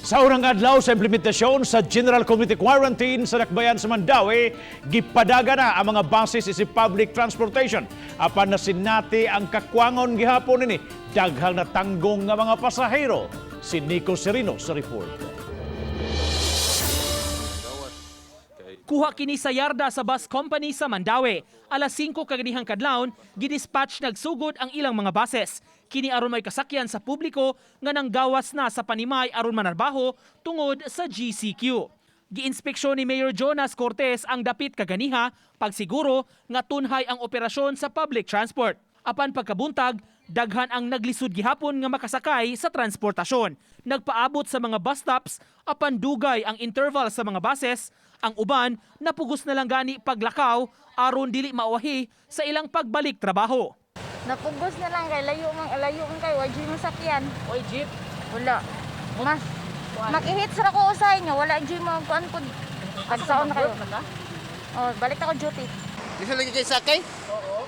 Sa unang adlaw sa implementasyon sa General Community Quarantine sa Dakbayan sa Mandawi, gipadaga na ang mga buses isip public transportation. Apan nasinati ang kakwangon gihapon ini, daghang natanggong nga mga pasahero. Si Nico Serino sa report. Kuha kini sa yarda sa bus company sa Mandawi. Alas 5 kaganihang kadlawon, gidispatch nagsugod ang ilang mga buses. Kini aron may kasakyan sa publiko nga nanggawas na sa Panimay aron manarbaho tungod sa GCQ. Giinspeksyon ni Mayor Jonas Cortez ang dapit kaganiha pagsiguro nga tunhay ang operasyon sa public transport. Apan pagkabuntag, daghan ang naglisod gihapon nga makasakay sa transportasyon. Nagpaabot sa mga bus stops apan dugay ang interval sa mga buses. Ang uban napugos na lang gani paglakaw aron dili mauwahi sa ilang pagbalik trabaho. Napugos na lang kay layo man kay wajy mo sakyan. Oy jeep, Wala. Mas makihits ra ko sa inyo, wala jud mo kuan pud. Pagsaon na kayo. Oh, balik na ko duty. Bisa lagi kay sakay? Oo.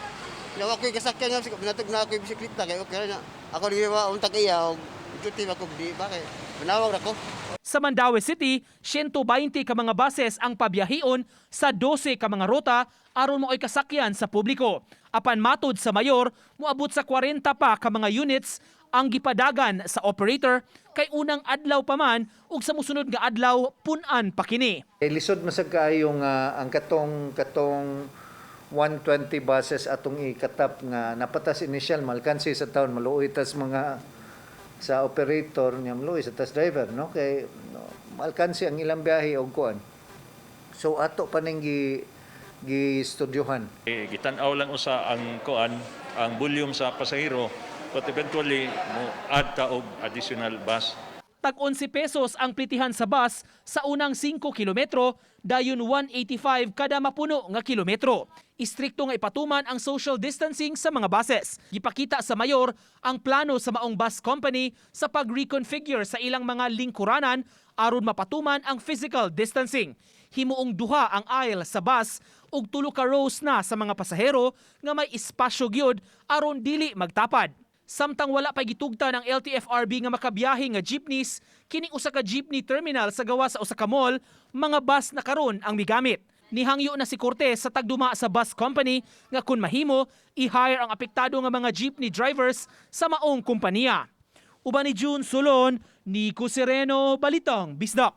Nawa ko kasakyan nga binatog na ako yung bisikleta kay okay na. Ako di ba untag iya og duty ako di ba kay manawag ra ko. Sa Mandawi City, 120 ka mga buses ang pabiyahion sa 12 ka mga ruta aron maoy kasakyan sa publiko. Apan matud sa mayor, moabot sa 40 pa ka mga units ang gipadagan sa operator kay unang adlaw pa man ug sa mosunod nga adlaw pun-an pa kini. Lisod masag kaayo nga ang katong 120 buses atong ikatap nga napatas initial malkansi sa taon maluoy tas mga sa operator niya maluoy sa tas driver no kay malkansi ang ilang biyahe og kuan. So ato pa ning gi-studyohan. Gitan-aw lang usa ang kuan ang volume sa pasahero but eventually mo add ta og additional bus. Tag 11 pesos ang plitihan sa bus sa unang 5 kilometro, dayon 185 kada mapuno nga kilometro. Istrikto nga ipatuman ang social distancing sa mga buses. Gipakita sa mayor ang plano sa maong bus company sa pag-reconfigure sa ilang mga lingkuranan aron mapatuman ang physical distancing. Himuong duha ang aisle sa bus ug tulo ka rows na sa mga pasahero nga may espasyo gyud aron dili magtapad. Samtang wala pa gitugta ng LTFRB nga makabiyahe nga jeepneys, kining usa ka jeepney terminal sa gawa sa usa ka mall, mga bus na karon ang migamit. Nihangyo na si Cortez sa tagduma sa bus company nga kun mahimo, i-hire ang apektado nga mga jeepney drivers sa maong kompanya. Uban ni June Sulon, Nico Sereno, Balitang Bisdak.